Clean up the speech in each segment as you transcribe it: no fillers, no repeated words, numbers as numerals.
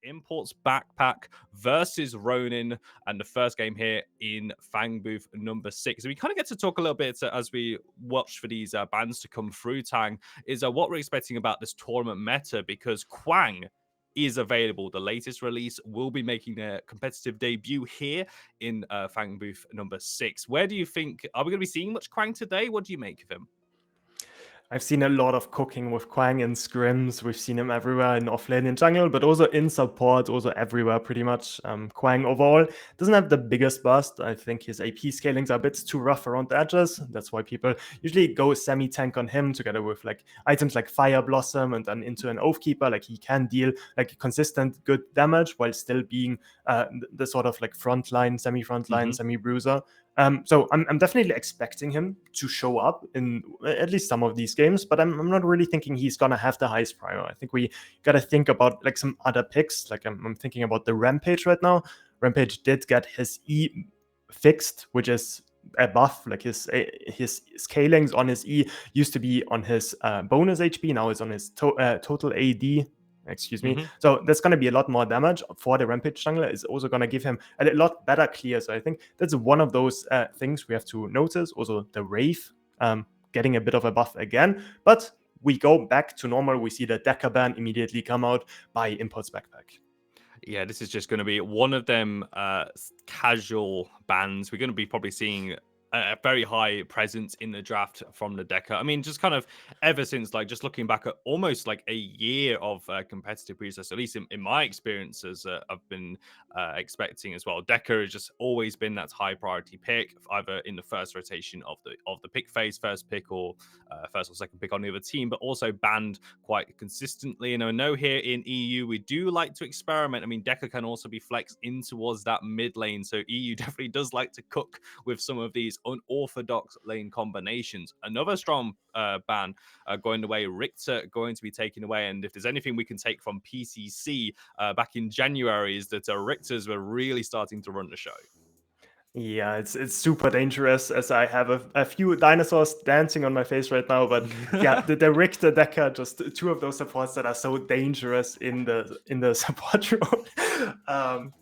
Imports Backpack versus Ronin, and the first game here in FangBooth number 6. So we kind of get to talk a little bit as we watch for these bans to come through, Tang, is what we're expecting about this tournament meta, because Kwang is available. The latest release will be making their competitive debut here in FangBooth number 6. Where do you think, are we going to be seeing much Kwang today? What do you make of him? I've seen a lot of cooking with Kwang in scrims. We've seen him everywhere in offlane, in jungle, but also in support, also everywhere pretty much. Kwang overall doesn't have the biggest burst. I think his AP scalings are a bit too rough around the edges. That's why people usually go semi-tank on him together with like items like Fire Blossom and then into an Oathkeeper. Like he can deal like consistent good damage while still being the sort of like frontline, semi-frontline, semi-bruiser. So I'm definitely expecting him to show up in at least some of these games, but I'm not really thinking he's gonna have the highest prior. I think we gotta think about like some other picks. Like I'm thinking about the Rampage right now. Rampage did get his E fixed, which is a buff. Like his scalings on his E used to be on his bonus HP. Now it's on his total AD. Excuse me. So that's going to be a lot more damage for the Rampage jungler. It's also going to give him a lot better clear. So I think that's one of those things we have to notice. Also the Wraith getting a bit of a buff again. But we go back to normal. We see the Decker ban immediately come out by Imports Backpack. Yeah, this is just going to be one of them casual bans. We're going to be probably seeing a very high presence in the draft from the Decker. I mean, just kind of ever since, like, just looking back at almost like a year of competitive presets, at least in my experiences, I've been expecting as well. Decker has just always been that high priority pick, either in the first rotation of the pick phase, first pick, or first or second pick on the other team, but also banned quite consistently. And I know here in EU we do like to experiment. I mean, Decker can also be flexed in towards that mid lane, so EU definitely does like to cook with some of these unorthodox lane combinations. Another strong ban going away, Richter going to be taken away. And if there's anything we can take from PCC back in January, is that Richters were really starting to run the show. Yeah, it's super dangerous, as I have a few dinosaurs dancing on my face right now. But yeah, the Richter Decker, just two of those supports that are so dangerous in the support role.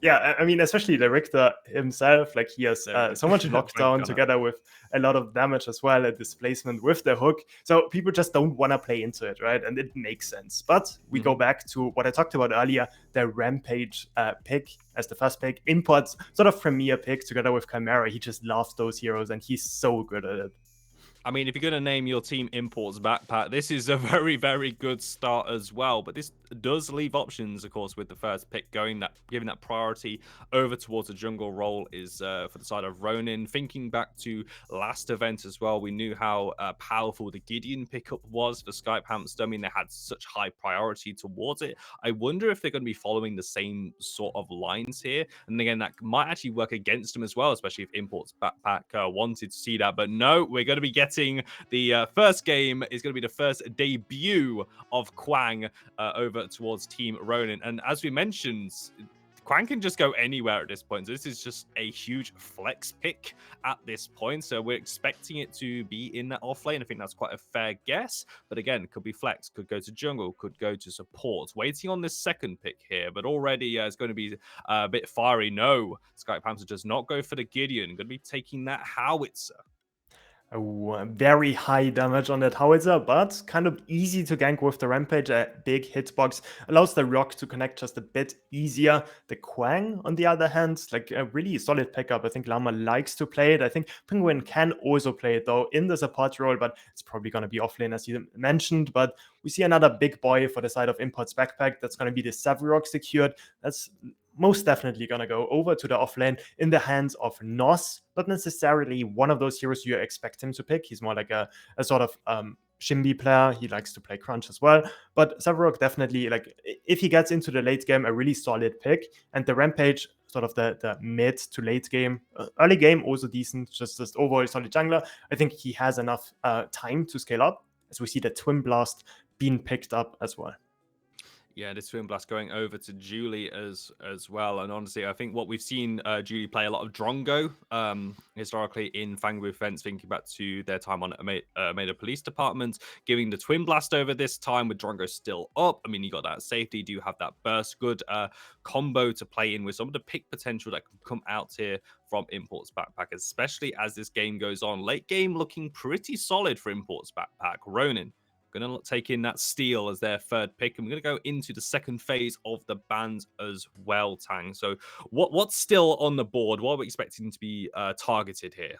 Yeah, I mean, especially the Richter himself, like he has so much lockdown together with a lot of damage as well, a displacement with the hook. So people just don't want to play into it, right? And it makes sense. But we go back to what I talked about earlier, the Rampage pick as the first pick. Imports sort of premier pick together with Chimera. He just loves those heroes and he's so good at it. I mean, if you're going to name your team Imports Backpack, this is a very, very good start as well. But this does leave options, of course, with the first pick giving that priority over towards a jungle role is for the side of Ronin. Thinking back to last event as well, we knew how powerful the Gideon pickup was for Skype Hamster. I mean, they had such high priority towards it. I wonder if they're going to be following the same sort of lines here. And again, that might actually work against them as well, especially if Imports Backpack wanted to see that. But no, we're going to be getting the first game is going to be the first debut of Kwang over towards Team Ronin. And as we mentioned, Kwang can just go anywhere at this point. So this is just a huge flex pick at this point. So we're expecting it to be in that off lane. I think that's quite a fair guess. But again, could be flex, could go to jungle, could go to support. Waiting on this second pick here, but already it's going to be a bit fiery. No, Skype Hamster does not go for the Gideon. Going to be taking that howitzer. Very high damage on that howitzer, but kind of easy to gank with the Rampage. A big hitbox allows the Rock to connect just a bit easier. The Kwang, on the other hand, like a really solid pickup. I think Llama likes to play it. I think Penguin can also play it, though, in the support role, but it's probably going to be offlane, as you mentioned. But we see another big boy for the side of Imports Backpack. That's going to be the Severok secured. That's most definitely going to go over to the offlane in the hands of Nos. Not necessarily one of those heroes you expect him to pick. He's more like a sort of Shimby player. He likes to play Crunch as well. But Severok definitely, like, if he gets into the late game, a really solid pick. And the Rampage, sort of the mid to late game, early game, also decent, just overall solid jungler. I think he has enough time to scale up, as we see the Twin Blast being picked up as well. Yeah, this Twin Blast going over to Julie as well. And honestly, I think what we've seen Julie play a lot of Drongo historically in FangBooth events, thinking back to their time on Maida Police Department, giving the Twin Blast over this time with Drongo still up. I mean, you got that safety, do have that burst. Good combo to play in with some of the pick potential that can come out here from Imports Backpack, especially as this game goes on. Late game looking pretty solid for Imports Backpack. Ronin going to take in that steal as their third pick, and we're going to go into the second phase of the bans as well, Tang. So what's still on the board? What are we expecting to be targeted here?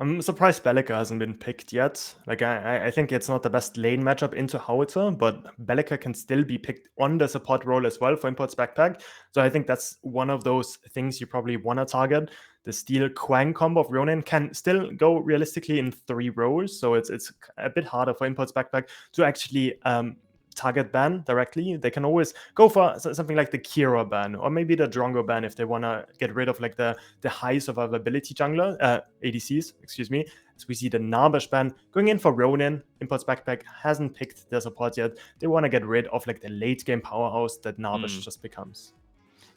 I'm surprised Bellica hasn't been picked yet. Like I think it's not the best lane matchup into Howitzer, but Bellica can still be picked on the support role as well for Imports Backpack. So I think that's one of those things you probably want to target. The Steel Quang combo of Ronin can still go realistically in 3 roles, so it's a bit harder for Imports Backpack to actually target ban directly. They can always go for something like the Kira ban or maybe the Drongo ban if they want to get rid of like the high survivability jungler, ADCs, excuse me. As we see the Narbash ban going in for Ronin. Imports Backpack hasn't picked their support yet. They want to get rid of like the late game powerhouse that Narbash just becomes.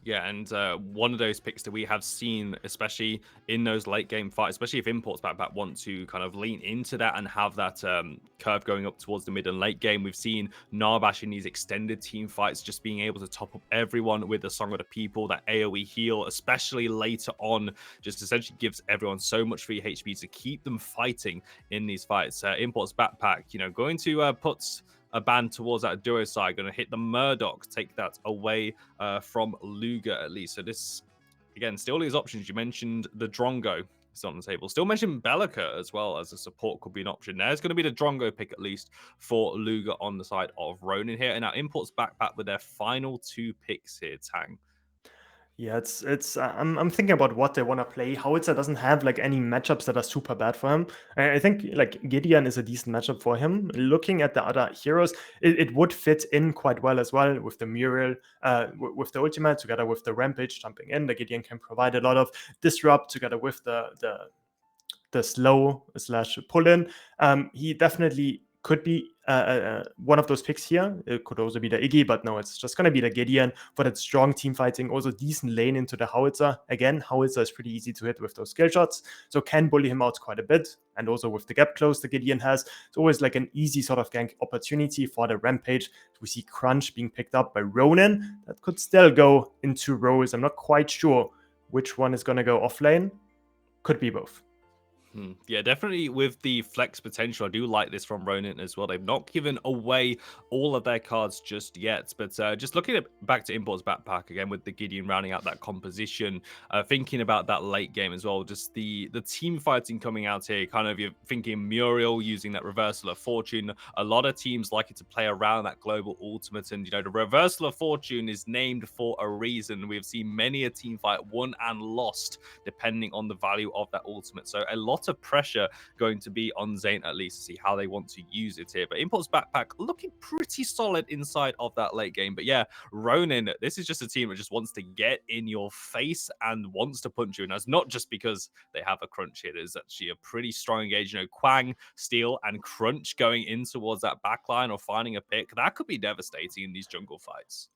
Yeah, and one of those picks that we have seen, especially in those late game fights, especially if Imports Backpack want to kind of lean into that and have that curve going up towards the mid and late game. We've seen Narbash in these extended team fights just being able to top up everyone with the Song of the People, that AoE heal, especially later on, just essentially gives everyone so much free HP to keep them fighting in these fights. Imports Backpack, going to put a ban towards that duo side, going to hit the Murdoch, take that away from Lugga at least. So this, again, still these options. You mentioned the Drongo is on the table. Still mentioned Bellica as well as a support could be an option. There's going to be the Drongo pick at least for Lugga on the side of Ronin here. And now Imports Backpack with their final 2 picks here, Tang. Yeah, it's. I'm thinking about what they want to play. Howitzer doesn't have like any matchups that are super bad for him. I think like Gideon is a decent matchup for him. Looking at the other heroes, it would fit in quite well as well with the Muriel, with the ultimate together with the Rampage jumping in. The Gideon can provide a lot of disrupt together with the slow slash pull in. He definitely could be one of those picks here. It could also be the Iggy, but no, it's just going to be the Gideon for that strong team fighting. Also decent lane into the Howitzer. Again, Howitzer is pretty easy to hit with those skill shots, so can bully him out quite a bit. And also with the gap close the Gideon has, it's always like an easy sort of gank opportunity for the Rampage. We see Crunch being picked up by Ronin. That could still go in 2 rows. I'm not quite sure which one is going to go off lane. Could be both. Yeah, definitely with the flex potential. I do like this from Ronin as well. They've not given away all of their cards just yet, but just looking back to Imports Backpack again with the Gideon rounding out that composition, thinking about that late game as well, just the team fighting coming out here, kind of you're thinking Muriel using that Reversal of Fortune. A lot of teams like it to play around that global ultimate, and the Reversal of Fortune is named for a reason. We've seen many a team fight won and lost depending on the value of that ultimate. So a lot of pressure going to be on Zeyn at least to see how they want to use it here. But Imports Backpack looking pretty solid inside of that late game. But yeah, Ronin, this is just a team that just wants to get in your face and wants to punch you. And that's not just because they have a crunch here. There's actually a pretty strong engage. Quang, Steel, and Crunch going in towards that backline or finding a pick. That could be devastating in these jungle fights.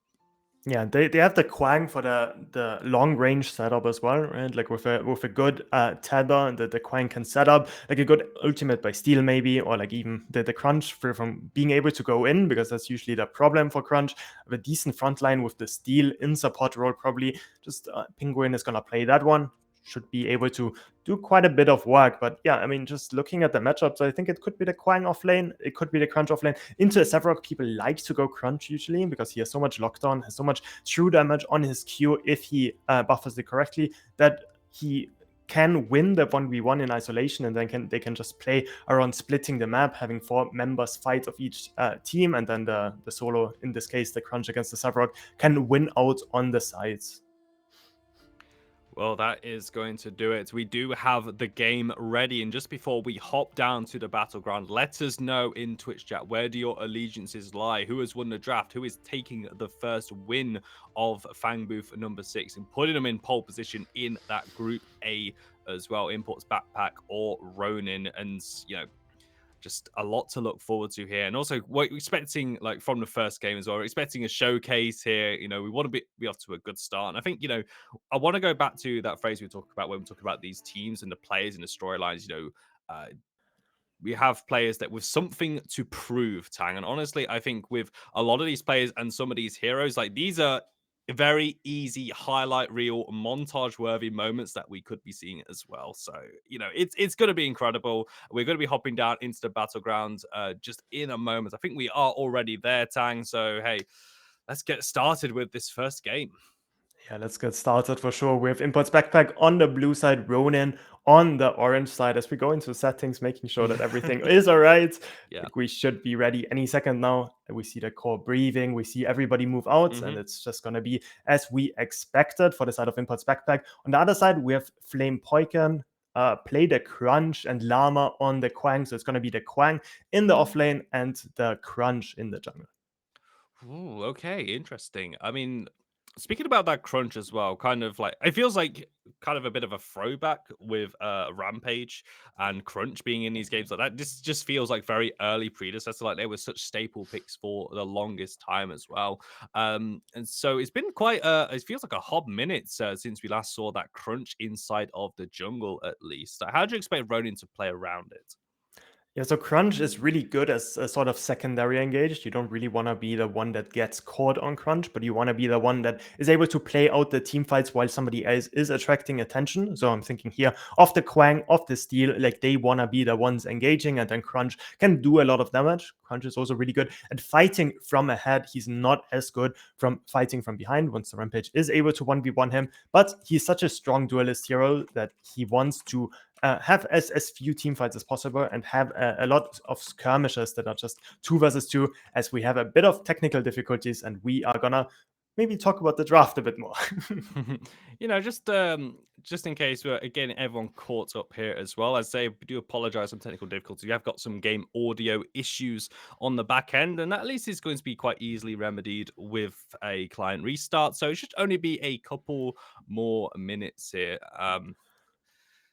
Yeah, they have the Quang for the long range setup as well, right? Like with a good tether that the Quang can set up, like a good ultimate by Steel maybe, or like even the Crunch from being able to go in, because that's usually the problem for Crunch. Have a decent front line with the Steel in support role probably. Just Penguin is gonna play that one. Should be able to do quite a bit of work. But yeah, I mean, just looking at the matchups, I think it could be the Quang off lane. It could be the Crunch off lane. Into a Sevarog, people like to go Crunch usually because he has so much lockdown, has so much true damage on his Q if he buffers it correctly, that he can win the 1v1 in isolation, and then they can just play around splitting the map, having 4 members fight of each team, and then the solo, in this case the Crunch against the Sevarog, can win out on the sides. Well, that is going to do it. We do have the game ready. And just before we hop down to the battleground, let us know in Twitch chat, where do your allegiances lie? Who has won the draft? Who is taking the first win of FangBooth number 6 and putting them in pole position in that Group A as well? Imports Backpack or Ronin. And, just a lot to look forward to here. And also, what we're expecting, like from the first game as well, we're expecting a showcase here. We want to be off to a good start. And I think, I want to go back to that phrase we talked about when we talk about these teams and the players and the storylines. Uh, we have players that with something to prove, Tang. And honestly, I think with a lot of these players and some of these heroes, like these are very easy highlight reel montage worthy moments that we could be seeing as well. So, it's going to be incredible. We're going to be hopping down into the battlegrounds just in a moment. I think we are already there, Tang. So, hey, let's get started with this first game. Yeah, let's get started for sure. We have Imports Backpack on the blue side, Ronin on the orange side. As we go into settings, making sure that everything is all right. Yeah. Like we should be ready any second now. We see the core breathing. We see everybody move out, and it's just going to be as we expected for the side of Imports Backpack. On the other side, we have Flamepojken, play the Crunch, and Llama on the Quang. So it's going to be the Quang in the off lane and the Crunch in the jungle. Ooh, okay, interesting. I mean, speaking about that crunch as well, kind of like it feels like kind of a bit of a throwback with Rampage and Crunch being in these games like that. This just feels like very early predecessor, like they were such staple picks for the longest time as well. And so it's been quite it feels like a hot minute since we last saw that Crunch inside of the jungle, at least. How do you expect Ronin to play around it? Yeah, so Crunch is really good as a sort of secondary engaged. You don't really want to be the one that gets caught on Crunch, but you want to be the one that is able to play out the team fights while somebody else is attracting attention. So I'm thinking here of the Quang, of the Steel, like they want to be the ones engaging, and then Crunch can do a lot of damage. Crunch is also really good at fighting from ahead. He's not as good from fighting from behind once the Rampage is able to 1v1 him, but he's such a strong duelist hero that he wants to have as few team fights as possible and have a lot of skirmishes that are just 2 versus 2, as we have a bit of technical difficulties, and we are gonna maybe talk about the draft a bit more. Just in case we're again everyone caught up here as well. I'd say we do apologize on technical difficulties. We have got some game audio issues on the back end, and at least it's going to be quite easily remedied with a client restart. So it should only be a couple more minutes here.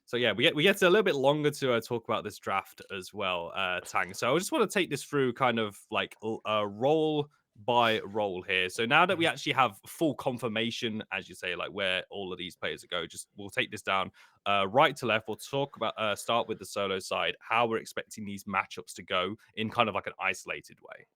So yeah, we get a little bit longer to talk about this draft as well, Tang. So I just want to take this through kind of like role by role here. So now that we actually have full confirmation, as you say, like where all of these players go, just we'll take this down right to left. We'll talk about start with the solo side, how we're expecting these matchups to go in kind of like an isolated way.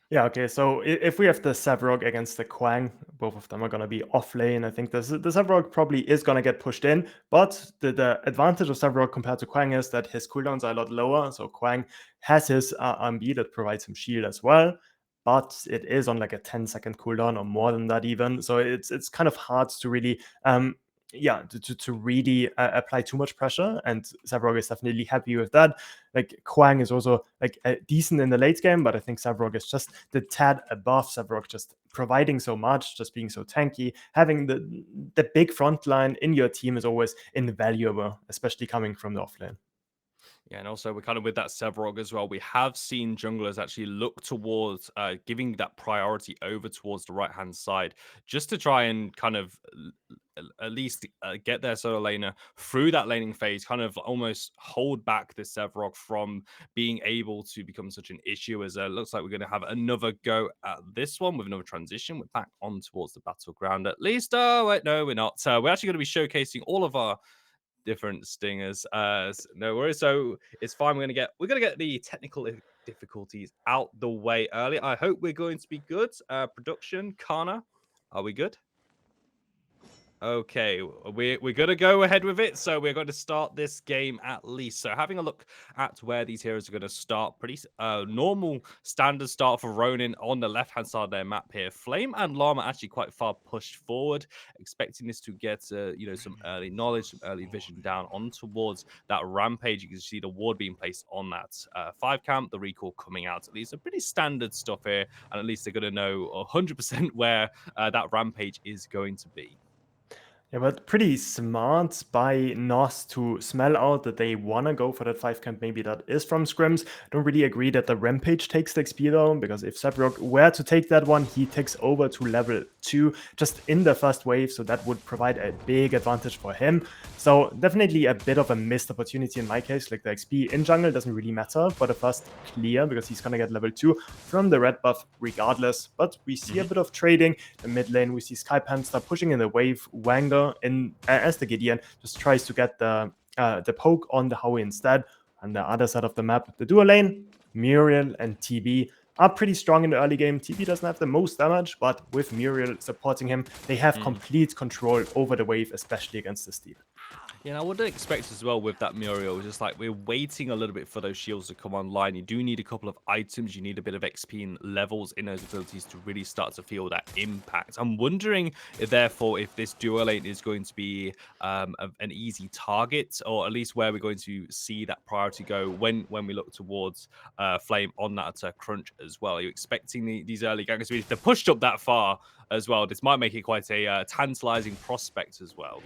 Yeah, okay, so if we have the Sevrog against the Quang, both of them are going to be off lane. I think the Sevrog probably is going to get pushed in, but the advantage of Sevrog compared to Quang is that his cooldowns are a lot lower. So Quang has his RMB that provides him shield as well, but it is on like a 10-second cooldown or more than that even. So it's kind of hard to really to really apply too much pressure, and Sevrog is definitely happy with that. Like Quang is also like decent in the late game, but I think Sevrog is just the tad above. Sevrog just providing so much, just being so tanky, having the big front line in your team is always invaluable, especially coming from the offlane. Yeah, and also we're kind of with that Sevrog as well. We have seen junglers actually look towards giving that priority over towards the right hand side, just to try and kind of at least get their solo laner through that laning phase, kind of almost hold back the Sevrog from being able to become such an issue. As looks like we're going to have another go at this one with another transition. We're back on towards the battleground at least. Oh wait, no, we're not. We're actually going to be showcasing all of our different stingers. No worries. So it's fine. We're gonna get the technical difficulties out the way early. I hope we're going to be good. Production, Kana, are we good? Okay, we're gonna go ahead with it. So we're going to start this game at least. So having a look at where these heroes are going to start, pretty normal standard start for Ronin on the left hand side of their map here. Flame and Llama actually quite far pushed forward, expecting this to get some early knowledge, some early vision down on towards that Rampage. You can see the ward being placed on that 5 camp, the recall coming out. At least so pretty standard stuff here, and at least they're going to know 100% where that Rampage is going to be. Yeah, but pretty smart by Nos to smell out that they want to go for that 5 camp. Maybe that is from scrims. I don't really agree that the Rampage takes the XP though, because if Sevrog were to take that one, he takes over to level 2 just in the first wave. So that would provide a big advantage for him. So definitely a bit of a missed opportunity in my case. Like the XP in jungle doesn't really matter for the first clear because he's going to get level 2 from the red buff regardless. But we see a bit of trading. The mid lane, we see Skype Hamster pushing in the wave. Wangle in as the Gideon just tries to get the poke on the Howie instead. On the other side of the map, the dual lane, Muriel and TB are pretty strong in the early game. TB doesn't have the most damage, but with Muriel supporting him, they have complete control over the wave, especially against the Steep. Yeah, and I would expect as well with that Muriel, just like we're waiting a little bit for those shields to come online. You do need a couple of items. You need a bit of XP and levels in those abilities to really start to feel that impact. I'm wondering, therefore, if this dual lane is going to be an easy target, or at least where we're going to see that priority go when we look towards Flame on that crunch as well. Are you expecting these early ganks to be pushed up that far as well? This might make it quite a tantalizing prospect as well.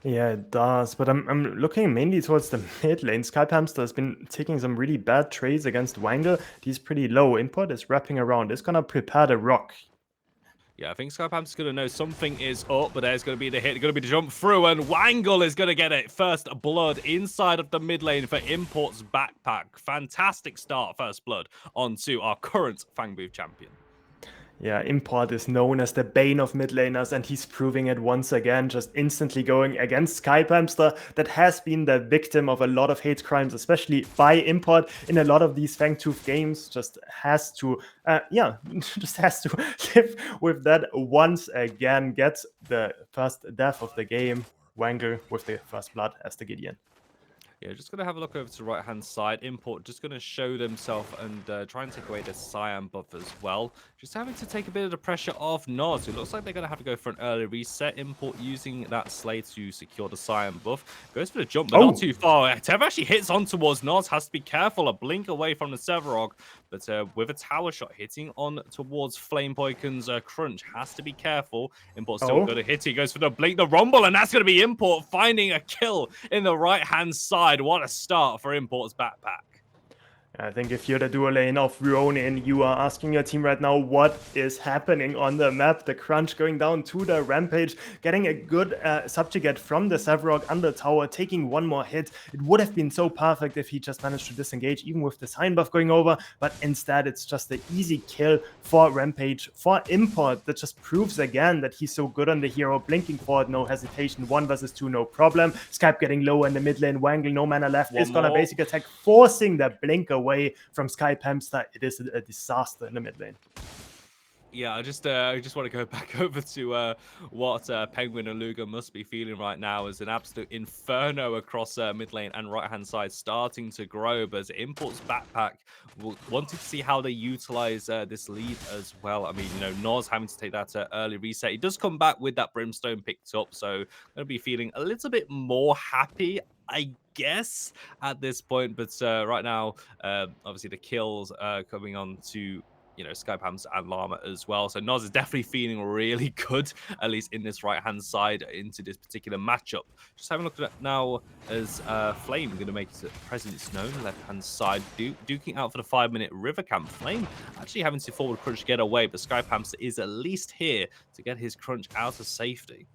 Yeah, it does, but I'm looking mainly towards the mid lane. Skype Hamster has been taking some really bad trades against Wangle. He's pretty low. Import is wrapping around. It's gonna prepare the rock. Yeah, I think Skype Hamster's going to know something is up, but there's going to be the hit, going to be the jump through, and Wangle is going to get it. First blood inside of the mid lane for Import's backpack. Fantastic start, first blood, onto our current FangBooth champion. Yeah, Import is known as the bane of mid laners, and he's proving it once again, just instantly going against Skype Hamster, that has been the victim of a lot of hate crimes, especially by Import in a lot of these Fangtooth games. Just has to, just has to live with that once again. Gets the first death of the game. Wangle with the first blood as the Gideon. Yeah, just going to have a look over to the right-hand side. Import just going to show themselves and try and take away the Cyan buff as well. Just having to take a bit of the pressure off Nos. It looks like they're going to have to go for an early reset. Import using that Slay to secure the Cyan buff. Goes for the jump, but not too far. Tev actually hits on towards Nos. Has to be careful. A blink away from the Severog. But with a tower shot hitting on towards Flamepojken's crunch. Has to be careful. Import still going to hit. He goes for the blink, the rumble, and that's going to be Import finding a kill in the right-hand side. What a start for Import's backpack. I think if you're the dual lane of RONIN, you are asking your team right now what is happening on the map. The crunch going down to the Rampage, getting a good subjugate from the Severog under tower, taking one more hit. It would have been so perfect if he just managed to disengage, even with the sign buff going over, but instead it's just an easy kill for Rampage, for Import. That just proves again that he's so good on the hero, blinking forward, no hesitation, 1 versus 2, no problem. Skype getting low in the mid lane, Wangle, no mana left, is gonna basic attack, forcing the blink away from Skype Hamster. It is a disaster in the mid lane. Yeah, I just want to go back over to what Penguin and Lugga must be feeling right now as an absolute inferno across mid lane and right-hand side starting to grow. But as Import's backpack, wanting to see how they utilize this lead as well. I mean, you know, Nos having to take that early reset. He does come back with that Brimstone picked up, so going to be feeling a little bit more happy, I guess, at this point. But right now, obviously the kills coming on to, you know, Skype Hamster and Llama as well. So Nos is definitely feeling really good, at least in this right-hand side into this particular matchup. Just having a look at it now as Flame going to make his presence known. Left-hand side, duking out for the 5-minute river camp. Flame actually having to forward crunch get away, but Skype Hamster is at least here to get his crunch out of safety.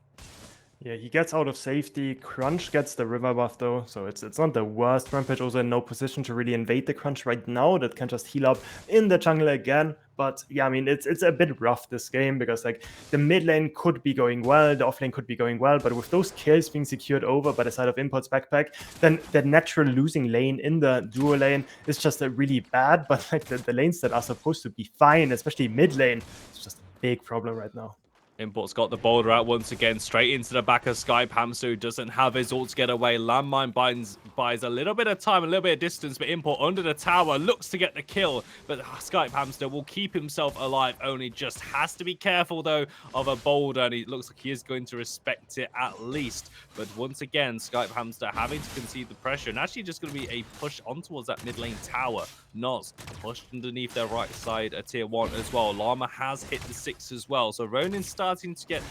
Yeah, he gets out of safety. Crunch gets the river buff though, so it's not the worst. Rampage also in no position to really invade the Crunch right now. That can just heal up in the jungle again. But yeah, I mean, it's a bit rough this game because like the mid lane could be going well, the off lane could be going well, but with those kills being secured over by the side of Import's backpack, then the natural losing lane in the duo lane is just really bad. But like the lanes that are supposed to be fine, especially mid lane, it's just a big problem right now. Import's got the boulder out once again, straight into the back of Skype Hamster, who doesn't have his ult to get away. Landmine buys a little bit of time, a little bit of distance, but Import under the tower looks to get the kill. But Skype Hamster will keep himself alive, only just has to be careful, though, of a boulder, and he looks like he is going to respect it at least. But once again, Skype Hamster having to concede the pressure, and actually just going to be a push on towards that mid lane tower. Nos pushed underneath their right side, a tier 1 as well. Llama has hit the 6 as well, so Ronin starting to get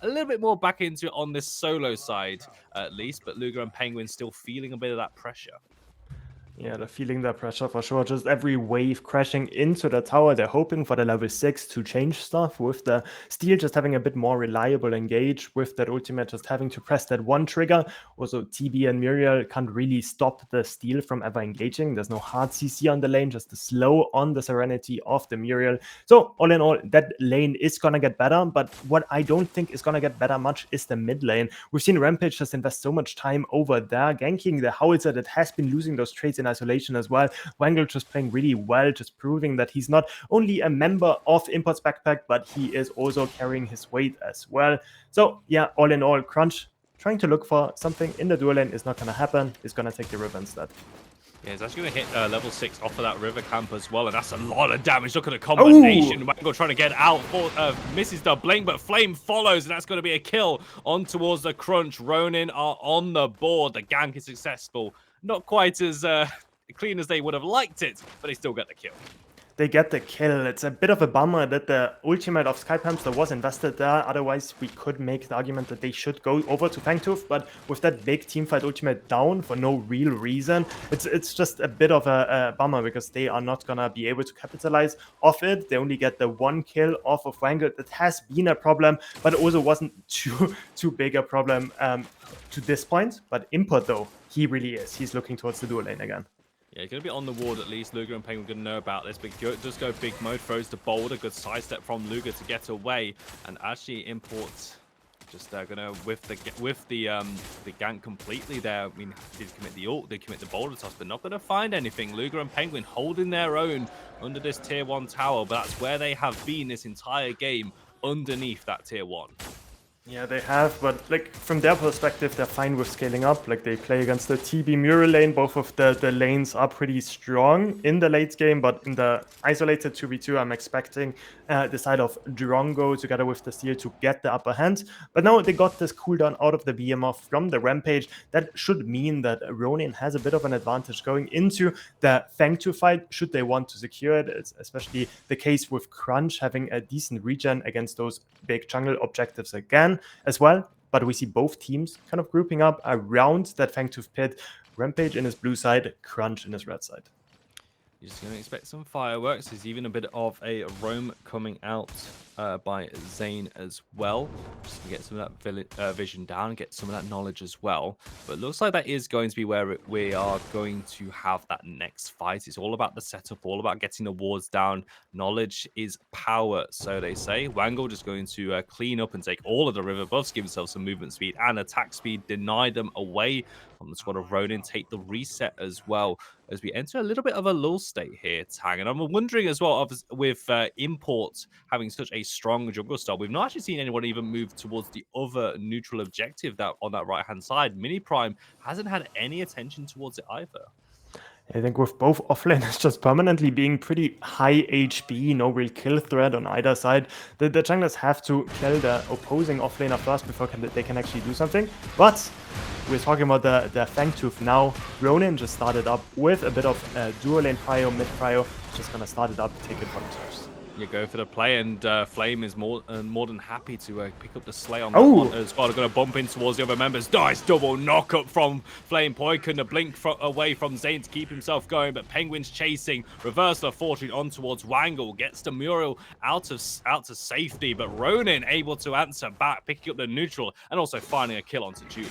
a little bit more back into it on this solo side, at least. But Lugga and Penguin still feeling a bit of that pressure. Yeah, they're feeling that pressure for sure. Just every wave crashing into the tower. They're hoping for the level 6 to change stuff, with the Steel just having a bit more reliable engage, with that ultimate just having to press that one trigger. Also, TB and Muriel can't really stop the Steel from ever engaging. There's no hard CC on the lane, just the slow on the Serenity of the Muriel. So, all in all, that lane is gonna get better, but what I don't think is gonna get better much is the mid lane. We've seen Rampage just invest so much time over there, ganking the Howitzer that has been losing those trades in isolation as well. Wangle just playing really well, just proving that he's not only a member of Import's backpack, but he is also carrying his weight as well. So yeah, all in all, Crunch trying to look for something in the dual lane is not going to happen. He's going to take the river instead. Yeah, he's actually going to hit level 6 off of that river camp as well, and that's a lot of damage. Look at the combination. Ooh. Wangle trying to get out, misses the blink, but Flame follows, and that's going to be a kill on towards the Crunch. Ronin are on the board. The gank is successful. Not quite as clean as they would have liked it, but they still get the kill. They get the kill. It's a bit of a bummer that the ultimate of Skype Hamster was invested there. Otherwise, we could make the argument that they should go over to FangBooth. But with that big teamfight ultimate down for no real reason, it's just a bit of a bummer, because they are not going to be able to capitalize off it. They only get the one kill off of Wangle. That has been a problem, but it also wasn't too big a problem to this point. But Import, though, he really is. He's looking towards the dual lane again. Yeah, going to be on the ward at least. Lugga and Penguin going to know about this, but does go big mode, throws the boulder. Good sidestep from Lugga to get away, and actually Imports just going to whiff the gank completely there. I mean, did commit the ult, did commit the boulder toss, but not going to find anything. Lugga and Penguin holding their own under this tier 1 tower, but that's where they have been this entire game, underneath that tier 1. Yeah, they have, but like from their perspective, they're fine with scaling up. Like they play against the TB Mural lane. Both of the lanes are pretty strong in the late game, but in the isolated 2v2, I'm expecting the side of Drongo together with the Steel to get the upper hand. But now they got this cooldown out of the BMF from the Rampage. That should mean that Ronin has a bit of an advantage going into the FangBooth fight, should they want to secure it. It's especially the case with Crunch having a decent regen against those big jungle objectives again as well. But we see both teams kind of grouping up around that FangBooth pit. Rampage in his blue side, Crunch in his red side. You're just going to expect some fireworks. There's even a bit of a roam coming out by Zeyn as well. Just to get some of that vision down, get some of that knowledge as well. But it looks like that is going to be where we are going to have that next fight. It's all about the setup, all about getting the wards down. Knowledge is power, so they say. Wangle just going to clean up and take all of the river buffs, give himself some movement speed and attack speed, deny them away from the squad of Ronin, take the reset as well, as we enter a little bit of a lull state here, Tang. And I'm wondering as well, with Import having such a strong jungle style, we've not actually seen anyone even move towards the other neutral objective that on that right-hand side. Mini Prime hasn't had any attention towards it either. I think with both offlaners just permanently being pretty high HP, no real kill threat on either side, the junglers have to kill the opposing offlaner first before they can actually do something. But we're talking about the FangBooth now. Ronin just started up with a bit of dual lane prio, mid prio. Just gonna start it up, take it for themselves. You go for the play, and Flame is more than happy to pick up the slay on that one as well. They're going to bump in towards the other members. Nice double knock up from Flamepojken. The blink away from Zeyn to keep himself going, but Penguin's chasing. Reversal of fortune on towards Wangle. Gets the Mural out to safety, but Ronin able to answer back, picking up the neutral and also finding a kill onto Juli.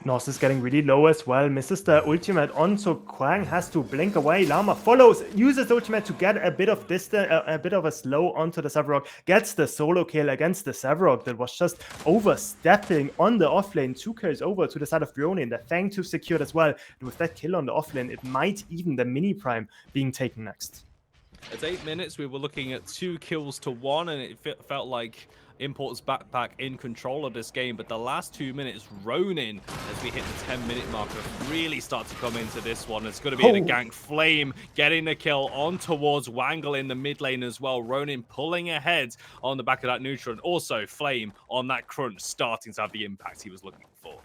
Nos is getting really low as well, misses the ultimate on, so Quang has to blink away. Llama follows, uses the ultimate to get a bit of distance, a bit of a slow onto the Sevarog, gets the solo kill against the Sevarog that was just overstepping on the offlane. 2 kills over to the side of Ronin, the FangBooth secured as well. And with that kill on the offlane, it might even the mini prime being taken next. At 8 minutes, we were looking at 2 kills to 1, and it felt like Import's backpack in control of this game. But the last 2 minutes, Ronin, as we hit the 10-minute marker, really start to come into this one. It's going to be the gank. Flame getting the kill on towards Wangle in the mid lane as well. Ronin pulling ahead on the back of that neutral, and also Flame on that Crunch starting to have the impact he was looking for.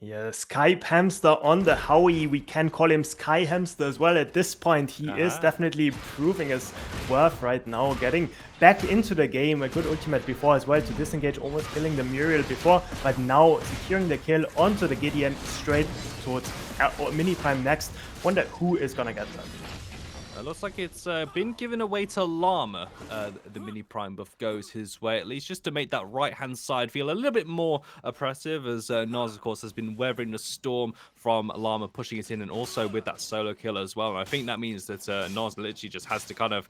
Yeah, Skype Hamster on the Howie. We can call him Sky Hamster as well at this point. He is definitely proving his worth right now, getting back into the game. A good ultimate before as well to disengage, almost killing the Muriel before, but now securing the kill onto the Gideon straight towards Mini Prime next. Wonder who is gonna get that. Looks like it's been given away to Llama. The mini prime buff goes his way, at least just to make that right-hand side feel a little bit more oppressive, as Nas, of course, has been weathering the storm from Llama pushing it in, and also with that solo kill as well. And I think that means that Nas literally just has to kind of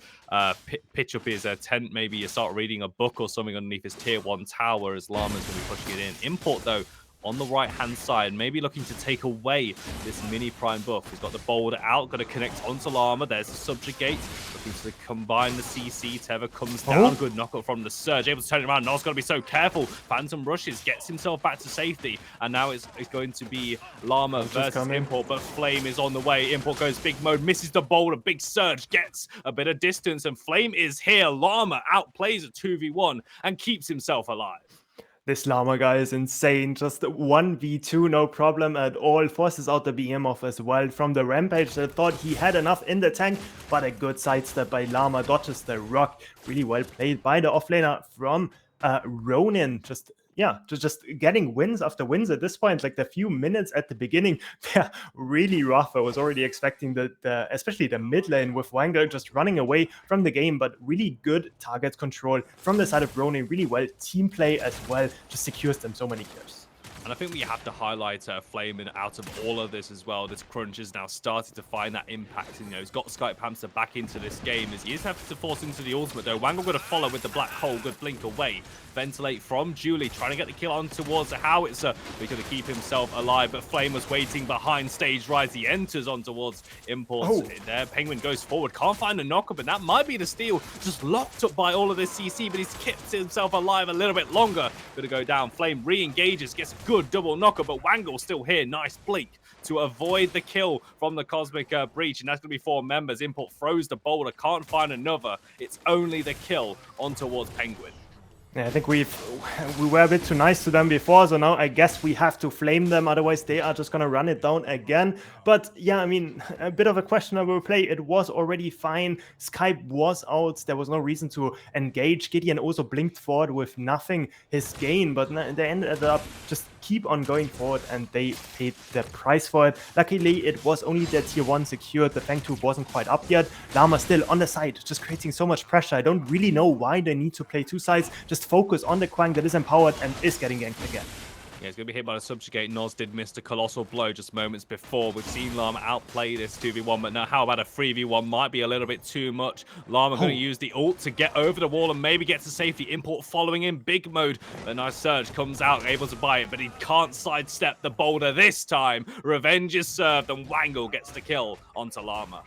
pitch up his tent, maybe start reading a book or something underneath his tier 1 tower, as Llama's going to be pushing it in. Import, though, on the right-hand side, maybe looking to take away this mini prime buff. He's got the boulder out, going to connect onto Llama. There's the subjugate, looking to combine the CC. Teva comes down, good knockup from the Surge, able to turn it around. Nas got to be so careful. Phantom rushes, gets himself back to safety, and now it's going to be Llama versus Import, but Flame is on the way. Import goes big mode, misses the boulder. Big Surge gets a bit of distance, and Flame is here. Llama outplays a 2v1 and keeps himself alive. This Llama guy is insane. Just 1v2, no problem at all. Forces out the behemoth as well from the Rampage. I thought he had enough in the tank, but a good sidestep by Llama. Dodges the rock. Really well played by the offlaner from Ronin. Just getting wins after wins at this point. Like the few minutes at the beginning, they're really rough. I was already expecting especially the mid lane with Wangle just running away from the game, but really good target control from the side of Ronin. Really well team play as well, just secures them so many kills. And I think we have to highlight Flame out of all of this as well. This crunch has now started to find that impact. And, he's got Skype Hamster back into this game, as he is having to force into the ultimate, though. Wangle going to follow with the black hole. Good blink away. Ventilate from Julie, trying to get the kill on towards the Howitzer. He's going to keep himself alive, but Flame was waiting behind stage rise. He enters on towards Imports. There, Penguin goes forward. Can't find a knockup, and that might be the steal. Just locked up by all of this CC, but he's kept himself alive a little bit longer. Going to go down. Flame re-engages, gets a good double knocker, but Wangle's still here. Nice blink to avoid the kill from the Cosmic Breach, and that's going to be 4 members. Import throws the boulder, can't find another. It's only the kill on towards Penguin. Yeah, I think we were a bit too nice to them before, so now I guess we have to flame them, otherwise they are just gonna run it down again. But yeah, I mean, a bit of a questionable play. It was already fine. Skype was out. There was no reason to engage. Gideon also blinked forward with nothing his gain, but they ended up just keep on going forward, and they paid the price for it. Luckily, it was only their tier 1 secured. The Fang 2 wasn't quite up yet. Llama still on the side, just creating so much pressure. I don't really know why they need to play 2 sides. Just focus on the Quang that is empowered and is getting ganked again. Yeah, he's going to be hit by the subjugate. Noz did miss the colossal blow just moments before. We've seen Llama outplay this 2v1, but now how about a 3v1? Might be a little bit too much. Llama going to use the ult to get over the wall and maybe get to safety. Import following in big mode. A nice Surge comes out, able to buy it, but he can't sidestep the boulder this time. Revenge is served, and Wangle gets the kill onto Llama.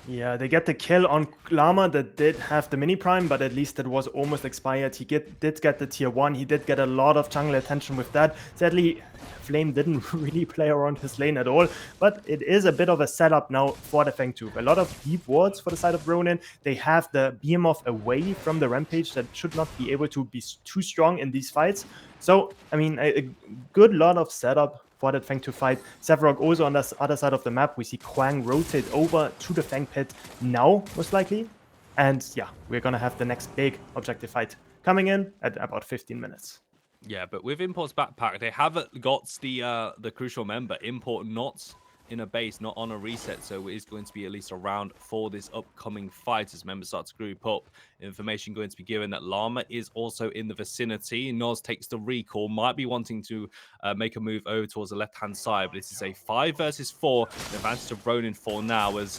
Yeah, they get the kill on Llama that did have the mini prime, but at least it was almost expired. He did get the tier 1. He did get a lot of jungle attention with that. Sadly, Flame didn't really play around his lane at all, but it is a bit of a setup now for the Fang 2. A lot of deep wards for the side of Ronin. They have the Behemoth away from the Rampage that should not be able to be too strong in these fights. So, I mean, a good lot of setup for that Fang 2 fight. Sevarog also on the other side of the map. We see Quang rotate over to the Fang pit now, most likely. And yeah, we're going to have the next big objective fight coming in at about 15 minutes. Yeah, but with Import's backpack, they haven't got the crucial member. Import not in a base, not on a reset, so it is going to be at least around for this upcoming fight as members start to group up. Information going to be given that Llama is also in the vicinity. Noz takes the recall, might be wanting to make a move over towards the left-hand side, but this is a 5 versus 4, an advantage of Ronin for now, as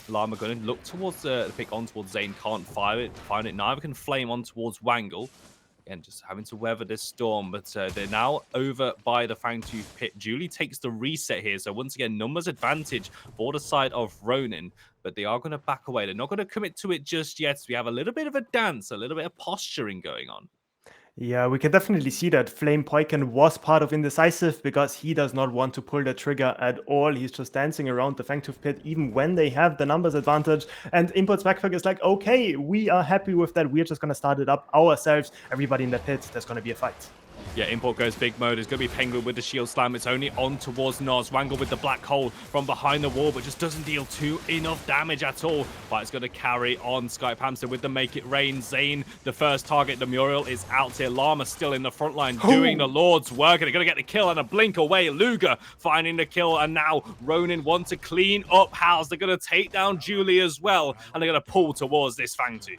Llama going to look towards the pick on towards Zeyn, can't find it, neither can Flame on towards Wangle. Again, just having to weather this storm, but they're now over by the Fangtooth pit. Julie takes the reset here, so once again, numbers advantage for the side of Ronin, but they are going to back away. They're not going to commit to it just yet. We have a little bit of a dance, a little bit of posturing going on. Yeah, we can definitely see that Flamepojken was part of Indecisive because he does not want to pull the trigger at all. He's just dancing around the Fangtooth pit even when they have the numbers advantage. And Import's backpack is like, okay, we are happy with that. We're just going to start it up ourselves. Everybody in the pit, there's going to be a fight. Yeah, Import goes big mode. It's going to be Penguin with the shield slam. It's only on towards Nos. Wangle with the black hole from behind the wall, but just doesn't deal enough damage at all. But it's going to carry on Skype Hamster with the make it rain. Zeyn, the first target. The Muriel is out here. Llama still in the front line doing the Lord's work. And they're going to get the kill and a blink away. Lugga finding the kill. And now Ronin want to clean up house. They're going to take down Juli as well. And they're going to pull towards this FangBooth.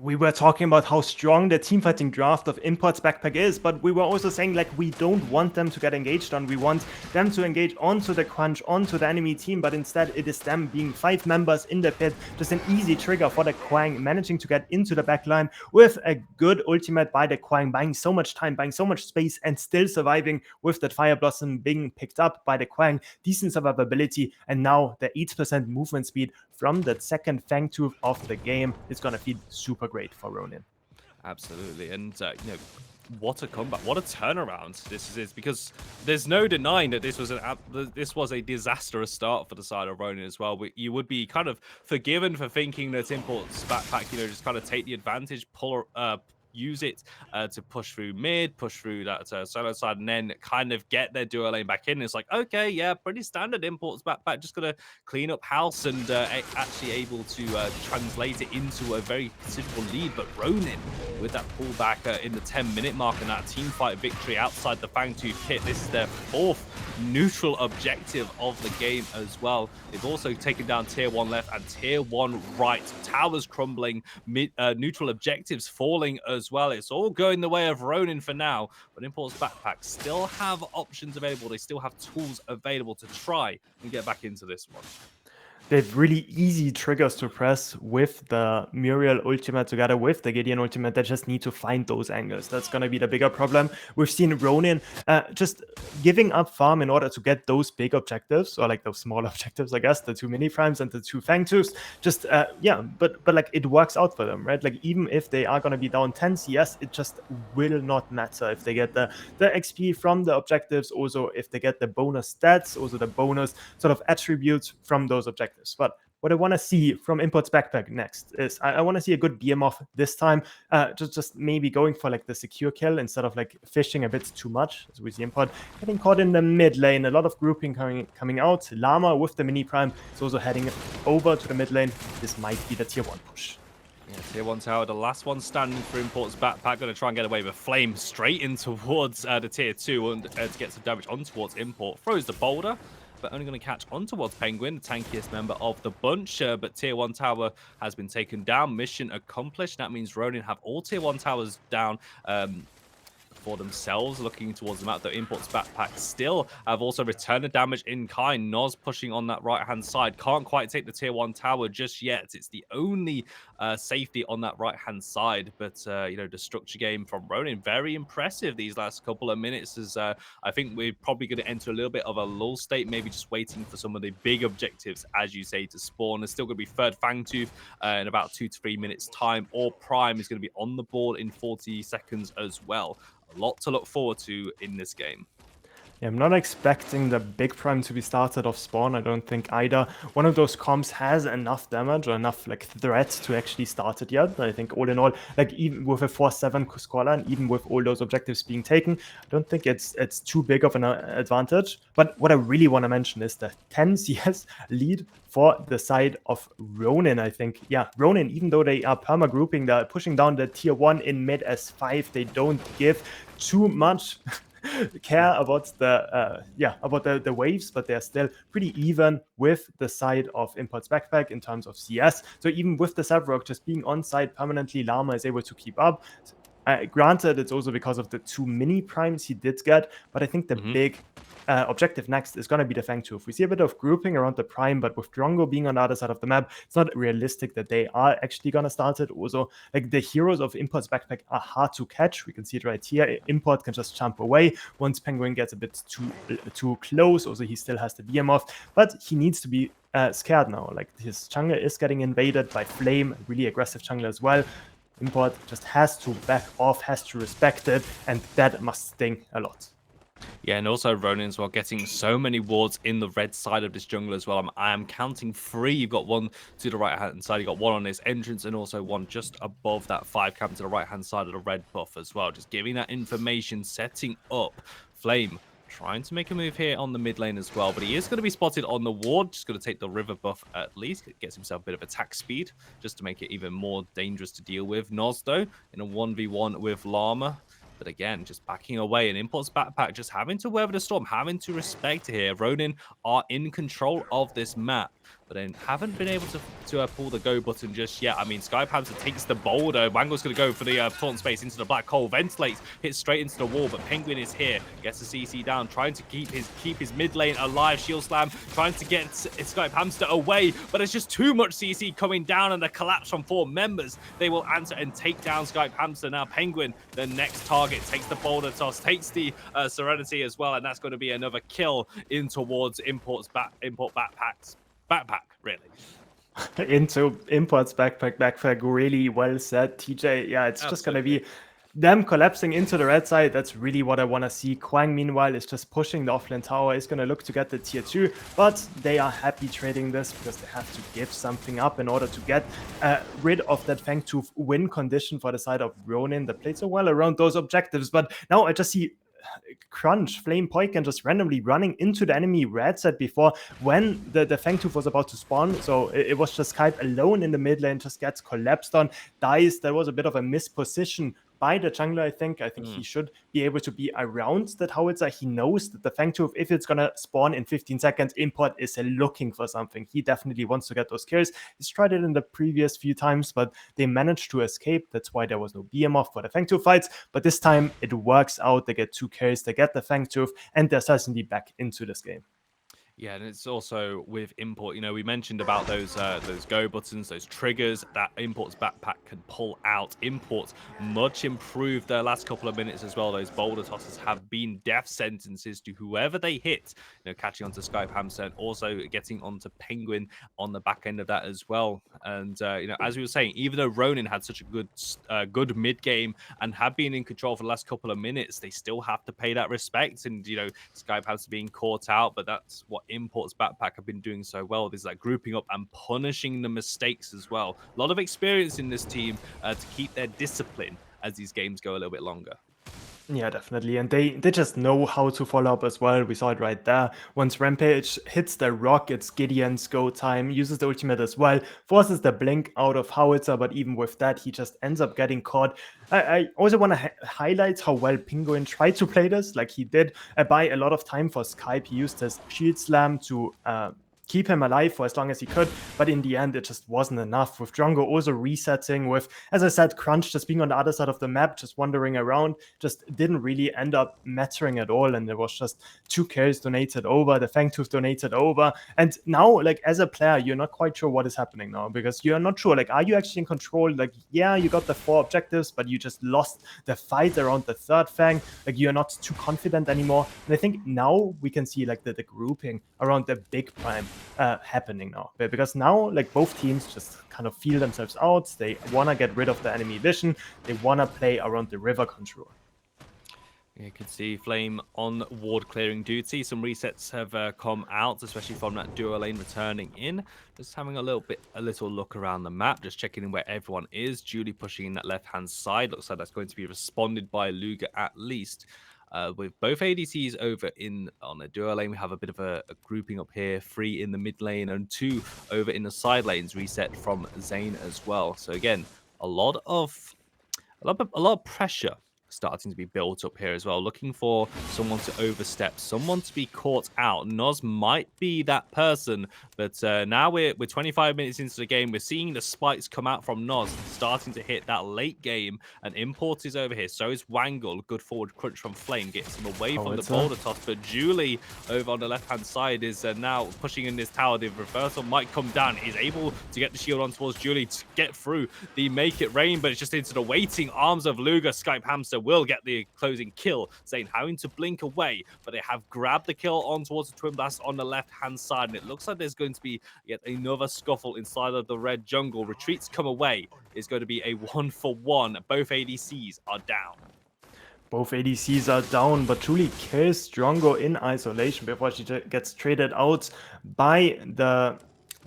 We were talking about how strong the teamfighting draft of Import's backpack is, but we were also saying like we don't want them to get engaged on. We want them to engage onto the crunch, onto the enemy team, but instead it is them being 5 members in the pit. Just an easy trigger for the Kwang, managing to get into the backline with a good ultimate by the Kwang, buying so much time, buying so much space, and still surviving with that Fire Blossom being picked up by the Kwang. Decent survivability, and now the 8% movement speed from that second FangTooth of the game is going to feel super great for Ronin. Absolutely, and what a comeback, what a turnaround this is, because there's no denying that this was a disastrous start for the side of Ronin as well. You would be kind of forgiven for thinking that Import's backpack, just kind of take the advantage, use it to push through mid, push through that solo side, and then kind of get their duo lane back in. It's like, okay, yeah, pretty standard Import's backpack, just gonna clean up house and actually able to translate it into a very considerable lead. But Ronin, with that pullback in the 10-minute mark and that team fight victory outside the FangTooth pit, this is their 4th neutral objective of the game as well. They've also taken down tier 1 left and tier 1 right. Towers crumbling, neutral objectives falling as well. It's all going the way of Ronin for now, but Import's backpack still have options available. They still have tools available to try and get back into this one. They have really easy triggers to press with the Muriel ultimate together with the Gideon ultimate. They just need to find those angles. That's going to be the bigger problem. We've seen Ronin just giving up farm in order to get those big objectives, or like those small objectives, I guess, the 2 mini primes and the 2 FangTooths. Just, but like it works out for them, right? Like even if they are going to be down 10 CS, it just will not matter if they get the XP from the objectives, also if they get the bonus stats, also the bonus sort of attributes from those objectives. But what I want to see from Import's backpack next is I want to see a good BM off this time, just maybe going for like the secure kill instead of like fishing a bit too much, as we see Import getting caught in the mid lane. A lot of grouping coming out. Llama with the mini prime is also heading over to the mid lane. This might be the tier 1 push. Yeah, tier 1 tower, the last one standing for Import's backpack, going to try and get away with Flame straight in towards the tier 2 and to get some damage on towards Import. Throws the boulder, but only going to catch on towards Penguin, the tankiest member of the bunch. But tier 1 tower has been taken down. Mission accomplished. That means Ronin have all tier 1 towers down for themselves, looking towards the map. The Import's backpack still have also returned the damage in kind. Nos pushing on that right-hand side. Can't quite take the tier 1 tower just yet. It's the only safety on that right-hand side. But, the structure game from Ronin, very impressive these last couple of minutes. As I think we're probably going to enter a little bit of a lull state, maybe just waiting for some of the big objectives, as you say, to spawn. There's still going to be third FangTooth in about 2 to 3 minutes time, or Prime is going to be on the board in 40 seconds as well. A lot to look forward to in this game. Yeah, I'm not expecting the big prime to be started off spawn. I don't think either one of those comps has enough damage or enough like threat to actually start it yet. I think all in all, like even with a 4-7 scoreline, even with all those objectives being taken, I don't think it's too big of an advantage. But what I really want to mention is the 10 CS lead for the side of Ronin. I think, yeah, Ronin, even though they are perma grouping, they're pushing down the tier 1 in mid as 5. They don't give too much care about the waves, but they're still pretty even with the side of Import's backpack in terms of CS. So even with the Sevrok just being on side permanently, Llama is able to keep up. Granted, it's also because of the 2 mini primes he did get, but I think the big objective next is going to be the FangTooth. We see a bit of grouping around the prime, but with Drongo being on the other side of the map, it's not realistic that they are actually going to start it. Also, like the heroes of Import's backpack are hard to catch. We can see it right here. Import can just jump away once Penguin gets a bit too close. Also, he still has the BM off, but he needs to be scared now. Like his jungle is getting invaded by Flame, really aggressive jungle as well. Import just has to back off, has to respect it, and that must sting a lot. Yeah, and also Ronin as well, getting so many wards in the red side of this jungle as well. I am counting 3. You've got one to the right-hand side. You've got one on this entrance and also one just above that 5 camp to the right-hand side of the red buff as well. Just giving that information, setting up Flame. Trying to make a move here on the mid lane as well, but he is going to be spotted on the ward. Just going to take the river buff at least. Gets himself a bit of attack speed just to make it even more dangerous to deal with. Noz, though, in a 1v1 with Llama. But again, just backing away, and Import's backpack just having to weather the storm, having to respect here. Ronin are in control of this map, but then haven't been able to pull the go button just yet. I mean, Skype Hamster takes the boulder. Wangle's going to go for the taunt space into the black hole, ventilates, hits straight into the wall, but Penguin is here, gets the CC down, trying to keep his mid lane alive. Shield slam, trying to get Skype Hamster away, but it's just too much CC coming down, and the collapse from 4 members. They will answer and take down Skype Hamster. Now Penguin, the next target, takes the boulder toss, takes the Serenity as well, and that's going to be another kill in towards Import backpack, really. Into Import's backpack, really well said, TJ. Yeah, it's Absolutely. Just going to be them collapsing into the red side. That's really what I want to see. Kwang, meanwhile, is just pushing the offlane tower. He's going to look to get the tier 2, but they are happy trading this because they have to give something up in order to get rid of that Fangtooth win condition for the side of Ronin that played so well around those objectives. But now I just see Crunch, Flamepojken just randomly running into the enemy red set before when the Fangtooth was about to spawn. So it was just Skype alone in the mid lane, just gets collapsed on, dies. There was a bit of a misposition by the jungler, I think. He should be able to be around that howitzer. He knows that the Fangtooth, if it's gonna spawn in 15 seconds, Import is looking for something. He definitely wants to get those kills. He's tried it in the previous few times, but they managed to escape. That's why there was no BM off for the Fangtooth fights. But this time it works out. They get 2 kills, they get the Fangtooth, and they're certainly back into this game. Yeah, and it's also with Import, you know, we mentioned about those go buttons, those triggers that Import's backpack can pull out. Import much improved their last couple of minutes as well. Those boulder tosses have been death sentences to whoever they hit, you know, catching onto Skype Hamster and also getting onto Penguin on the back end of that as well. And, you know, as we were saying, even though Ronin had such a good mid game and had been in control for the last couple of minutes, they still have to pay that respect. And, you know, Skype Hamster being caught out, but that's what Import's backpack have been doing so well. There's like grouping up and punishing the mistakes as well. A lot of experience in this team to keep their discipline as these games go a little bit longer. Yeah, definitely. And they just know how to follow up as well. We saw it right there. Once Rampage hits the rock, it's Gideon's go time, uses the ultimate as well, forces the blink out of Howitzer, but even with that, he just ends up getting caught. I also want to highlight how well Penguin tried to play this. Like he did buy a lot of time for Skype. He used his shield slam to keep him alive for as long as he could, but in the end it just wasn't enough. With Drongo also resetting, with, as I said, Crunch just being on the other side of the map, just wandering around, just didn't really end up mattering at all, and there was just 2 kills donated over, the Fangtooth donated over, and now, like, as a player, you're not quite sure what is happening now, because you're not sure, like, are you actually in control? Like, yeah, you got the 4 objectives, but you just lost the fight around the 3rd Fang, like, you're not too confident anymore, and I think now we can see, like, the grouping around the big prime happening now, because now, like, both teams just kind of feel themselves out. They want to get rid of the enemy vision. They want to play around the river control. You can see Flame on ward clearing duty. Some resets have come out, especially from that duo lane returning in. Just having a little look around the map, just checking in where everyone is. Julie pushing in that left-hand side. Looks like that's going to be responded by Lugga at least. With both ADCs over in on the duo lane, we have a bit of a grouping up here, 3 in the mid lane and 2 over in the side lanes, reset from Zeyn as well. So again, a lot of pressure starting to be built up here as well, looking for someone to overstep, someone to be caught out. Noz might be that person, but now we're 25 minutes into the game. We're seeing the spikes come out from Noz, starting to hit that late game, and Import is over here. So is Wangle. Good forward crunch from Flame, gets him away from the boulder toss, but Julie over on the left-hand side is now pushing in this tower. The reversal might come down. He's able to get the shield on towards Julie to get through the make it rain, but it's just into the waiting arms of Lugga. Skype Hamster will get the closing kill. Zeyn having to blink away, but they have grabbed the kill on towards the Twin Blast on the left-hand side, and it looks like there's going to be yet another scuffle inside of the red jungle. Retreats come away. It's going to be a 1-for-1. Both ADCs are down. Both ADCs are down, but Juli kills Drongo in isolation before she gets traded out by the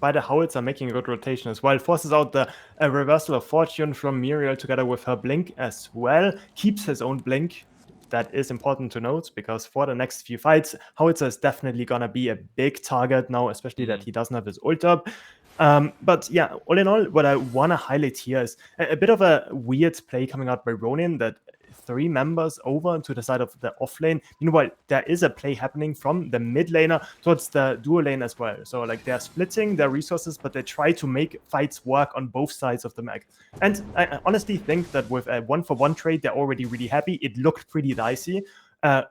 Howitzer, making a good rotation as well. Forces out the reversal of fortune from Muriel together with her blink as well. Keeps his own blink. That is important to note, because for the next few fights, Howitzer is definitely gonna be a big target now, especially that he doesn't have his ult up. But yeah, all in all, what I want to highlight here is a bit of a weird play coming out by Ronin, that 3 members over to the side of the off lane. Meanwhile, there is a play happening from the mid laner towards the duo lane as well. So like they're splitting their resources, but they try to make fights work on both sides of the map. And I honestly think that with a 1-for-1 trade, they're already really happy. It looked pretty dicey.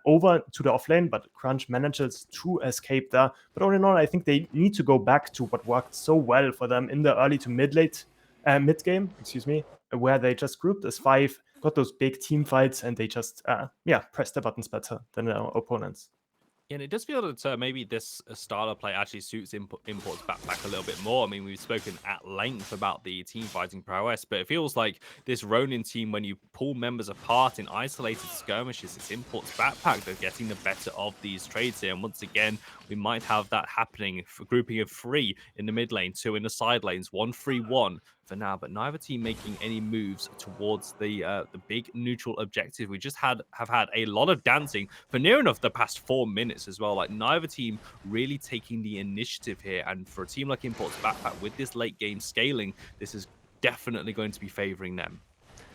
Over to the offlane, but Crunch manages to escape there. But all in all, I think they need to go back to what worked so well for them in the early to mid game, where they just grouped as 5, got those big team fights, and they just pressed the buttons better than their opponents. Yeah, and it does feel that maybe this style of play actually suits imports back a little bit more. I mean, we've spoken at length about the team fighting prowess, but it feels like this Ronin team, when you pull members apart in isolated skirmishes, it's imports backpack that's getting the better of these trades here. And once again, we might have that happening for grouping of 3 in the mid lane, 2 in the side lanes, 1-3-1 for now, but neither team making any moves towards the big neutral objective. We just have had a lot of dancing for near enough the past 4 minutes as well. Like neither team really taking the initiative here, and for a team like Imports Backpack with this late game scaling, this is definitely going to be favoring them.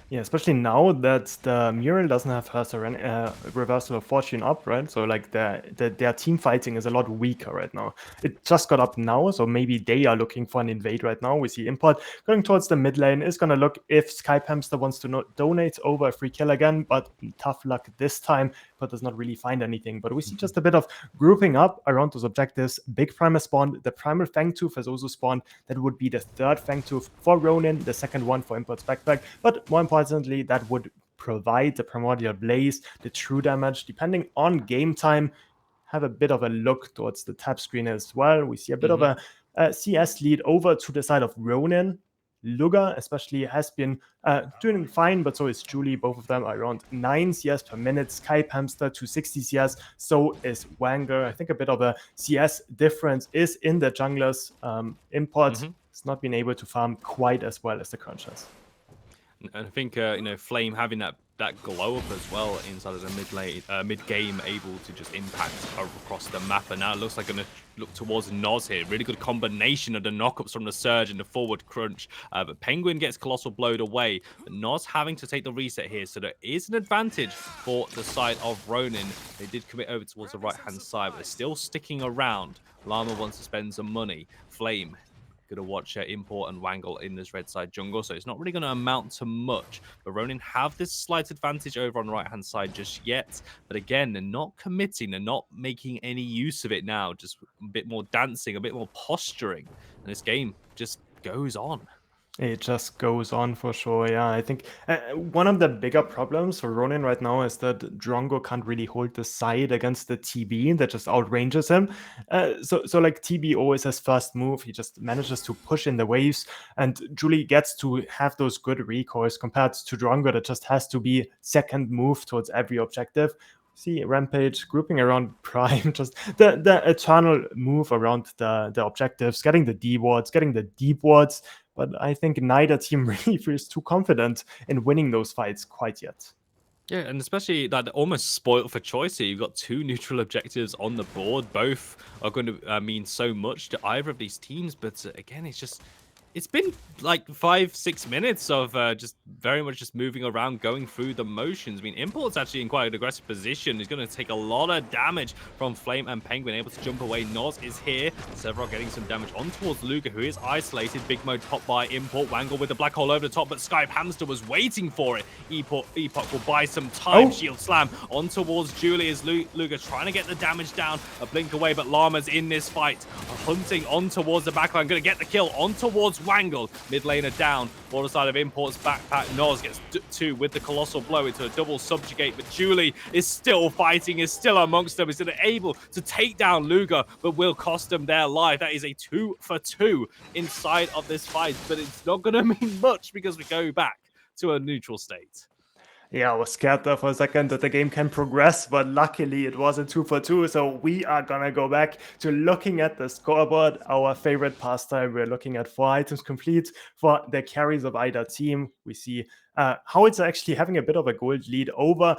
Yeah, especially now that the Muriel doesn't have her reversal of fortune up, right? So like their team fighting is a lot weaker right now. It just got up now, so maybe they are looking for an invade right now. We see Import going towards the mid lane. Is gonna look if Skype Hamster wants to donate over a free kill again, but tough luck this time. Import does not really find anything. But we see just a bit of grouping up around those objectives. Big Primal spawned. The Primal FangTooth has also spawned. That would be the 3rd FangTooth for Ronin, the 2nd one for Import's Backpack. But more importantly, that would provide the Primordial Blaze, the true damage, depending on game time. Have a bit of a look towards the tab screen as well. We see a bit of a CS lead over to the side of Ronin. Lugga especially has been doing fine, but so is Juli. Both of them are around 9 CS per minute. Skype Hamster 260 CS, so is Wangle. I think a bit of a CS difference is in the junglers. Import has not been able to farm quite as well as the Crunchers. And I think Flame having that glow up as well inside of the mid game, able to just impact across the map. And now it looks like going to look towards Noz here. Really good combination of the knockups from the Surge and the forward crunch. But Penguin gets Colossal blowed away. But Noz having to take the reset here, so there is an advantage for the side of Ronin. They did commit over towards the right hand side, but they're still sticking around. Llama wants to spend some money. Flame going to watch Import and Wangle in this red side jungle, so it's not really going to amount to much. But Ronin have this slight advantage over on the right-hand side just yet. But again, they're not committing. They're not making any use of it now. Just a bit more dancing, a bit more posturing. And this game just goes on. It just goes on for sure, yeah. I think one of the bigger problems for Ronin right now is that Drongo can't really hold the side against the TB that just outranges him. So like TB always has first move. He just manages to push in the waves, and Juli gets to have those good recoils compared to Drongo that just has to be second move towards every objective. See Rampage grouping around Prime, just the eternal move around the objectives, getting the D wards, getting the deep wards. But I think neither team really feels too confident in winning those fights quite yet. Yeah, and especially that almost spoiled for choice here. You've got 2 neutral objectives on the board. Both are going to mean so much to either of these teams. But again, it's been like 5-6 minutes of just very much just moving around, going through the motions. I mean, Import's actually in quite an aggressive position. He's going to take a lot of damage from Flame and Penguin, able to jump away. Noz is here. Several getting some damage on towards Lugga, who is isolated. Big mode popped by Import. Wangle with the black hole over the top, but Skype Hamster was waiting for it. Epoch will buy some time. Shield slam on towards Juli as Lugga trying to get the damage down. A blink away, but Llama's in this fight. Hunting on towards the backline. Going to get the kill on towards Wangle. Mid laner down. Border side of Import's backpack. Noz gets 2 with the Colossal blow into a double subjugate, but Juli is still fighting, is still amongst them. Is able to take down Lugga, but will cost them their life. That is a 2 for 2 inside of this fight, but it's not going to mean much because we go back to a neutral state. Yeah, I was scared there for a second that the game can progress, but luckily it was a 2 for 2. So we are gonna go back to looking at the scoreboard, our favorite pastime. We're looking at 4 items complete for the carries of either team. We see how it's actually having a bit of a gold lead over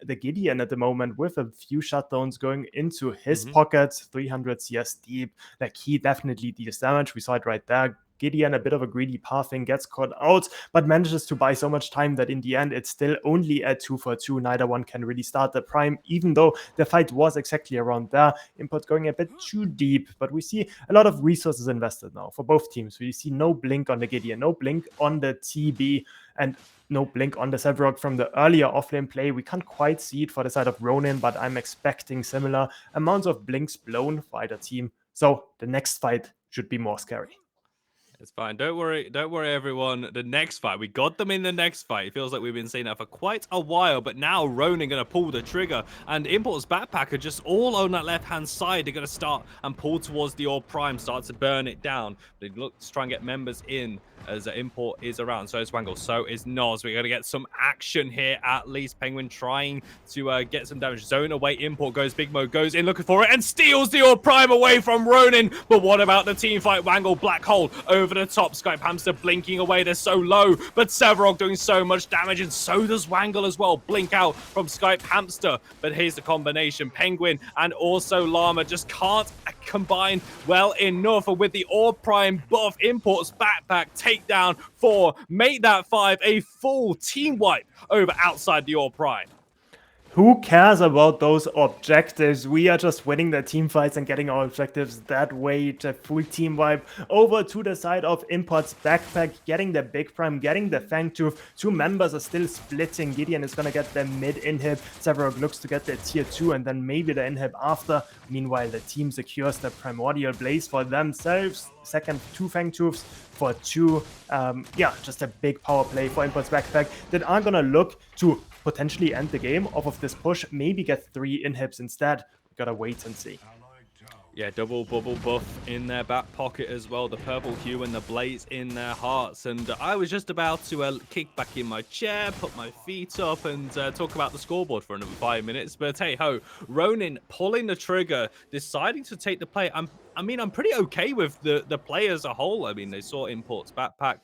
the Gideon at the moment, with a few shutdowns going into his pockets, 300 CS deep. Like, he definitely deals damage. We saw it right there. Gideon, a bit of a greedy pathing, gets caught out, but manages to buy so much time that in the end it's still only a 2 for 2. Neither one can really start the prime, even though the fight was exactly around there. Import going a bit too deep, but we see a lot of resources invested now for both teams. We see no blink on the Gideon, no blink on the TB, and no blink on the Sevrog from the earlier offlane play. We can't quite see it for the side of Ronin, but I'm expecting similar amounts of blinks blown for either team. So the next fight should be more scary. It's fine. Don't worry, everyone. The next fight, we got them in the next fight. It feels like we've been saying that for quite a while, but now Ronin going to pull the trigger, and Import's backpack are just all on that left-hand side. They're going to start and pull towards the Orb Prime, start to burn it down. They look to try and get members in as Import is around. So is Wangle, so is Noz. We're going to get some action here, at least. Penguin trying to get some damage. Zone away, Import goes, Big Mo goes in looking for it and steals the Orb Prime away from Ronin. But what about the team fight? Wangle, Black Hole over the top. Skype Hamster blinking away. They're so low, but Sevrog doing so much damage, and so does Wangle as well. Blink out from Skype Hamster. But here's the combination. Penguin and also Llama just can't combine well enough. And with the Orb Prime buff, Import's backpack takedown 4, make that 5, a full team wipe over outside the Orb Prime. Who cares about those objectives? We are just winning the team fights and getting our objectives that way. It's a full team wipe over to the side of Import's backpack, getting the big prime, getting the Fangtooth. 2 members are still splitting. Gideon is going to get the mid inhib. Sevrog looks to get the tier 2 and then maybe the inhib after. Meanwhile, the team secures the primordial blaze for themselves. Second 2 Fangtooths for 2. Yeah, just a big power play for Import's backpack that are going to look to potentially end the game off of this push, maybe get 3 inhibs instead. We gotta wait and see. Yeah, double bubble buff in their back pocket as well. The purple hue and the blaze in their hearts. And I was just about to kick back in my chair, put my feet up, and talk about the scoreboard for another 5 minutes. But hey ho, Ronin pulling the trigger, deciding to take the play. I mean, I'm pretty okay with the play as a whole. I mean, they saw Import's backpack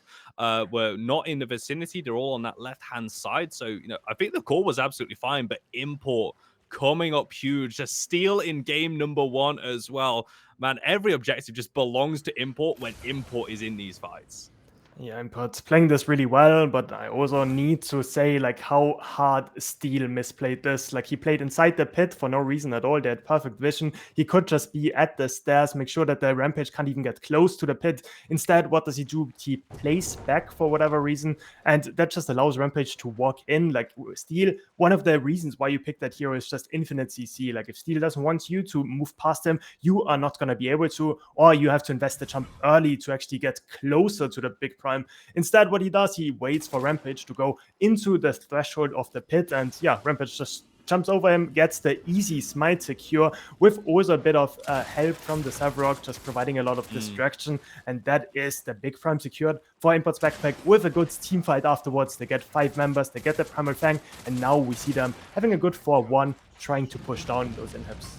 were not in the vicinity. They're all on that left-hand side. So, you know, I think the call was absolutely fine. But Import coming up huge. A steal in game number 1 as well. Man, every objective just belongs to Import when Import is in these fights. Yeah, Import's playing this really well, but I also need to say, like, how hard Steel misplayed this. Like, he played inside the pit for no reason at all. They had perfect vision. He could just be at the stairs, make sure that the Rampage can't even get close to the pit. Instead, what does he do? He plays back for whatever reason, and that just allows Rampage to walk in. Like, Steel, one of the reasons why you pick that hero is just infinite CC. Like, if Steel doesn't want you to move past him, you are not going to be able to, or you have to invest the jump early to actually get closer to the big prime. Instead, what he does, he waits for Rampage to go into the threshold of the pit, and yeah, Rampage just jumps over him, gets the easy smite secure, with also a bit of help from the Sevrog, just providing a lot of distraction, and that is the big prime secured for Import's backpack with a good team fight afterwards. They get 5 members, they get the Primal Fang, and now we see them having a good 4-1, trying to push down those inhibs.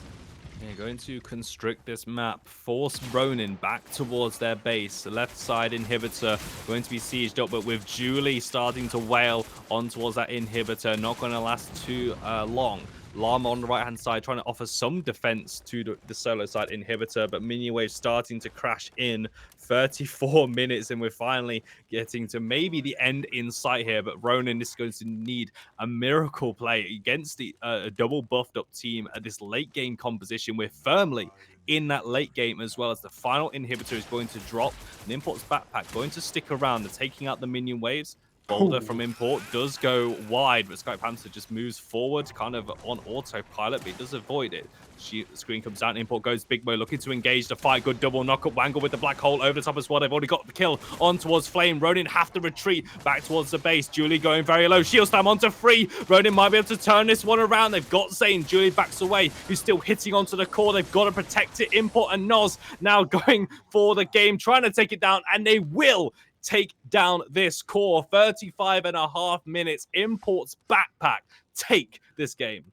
Yeah, going to constrict this map, force Ronin back towards their base. The left side inhibitor going to be sieged up, but with Julie starting to wail on towards that inhibitor, not going to last too long. Llama on the right-hand side trying to offer some defense to the solo side inhibitor, but minion wave starting to crash in. 34 minutes, and we're finally getting to maybe the end in sight here, but Ronin is going to need a miracle play against the double buffed up team at this late game composition. We're firmly in that late game, as well as the final inhibitor is going to drop. And Import's backpack going to stick around. They're taking out the minion waves. Boulder from Import does go wide, but Skype Hamster just moves forward, kind of on autopilot, but he does avoid it. Screen comes down, Import goes Big Mo, looking to engage the fight. Good double knock-up, Wangle with the black hole over the top as well. They've already got the kill on towards Flame. Ronin have to retreat back towards the base. Julie going very low. Shield slam onto 3. Ronin might be able to turn this one around. They've got Zeyn. Julie backs away, who's still hitting onto the core. They've got to protect it. Import and Noz now going for the game, trying to take it down, and they will. take down this core. 35.5 minutes. Imports backpack take this game.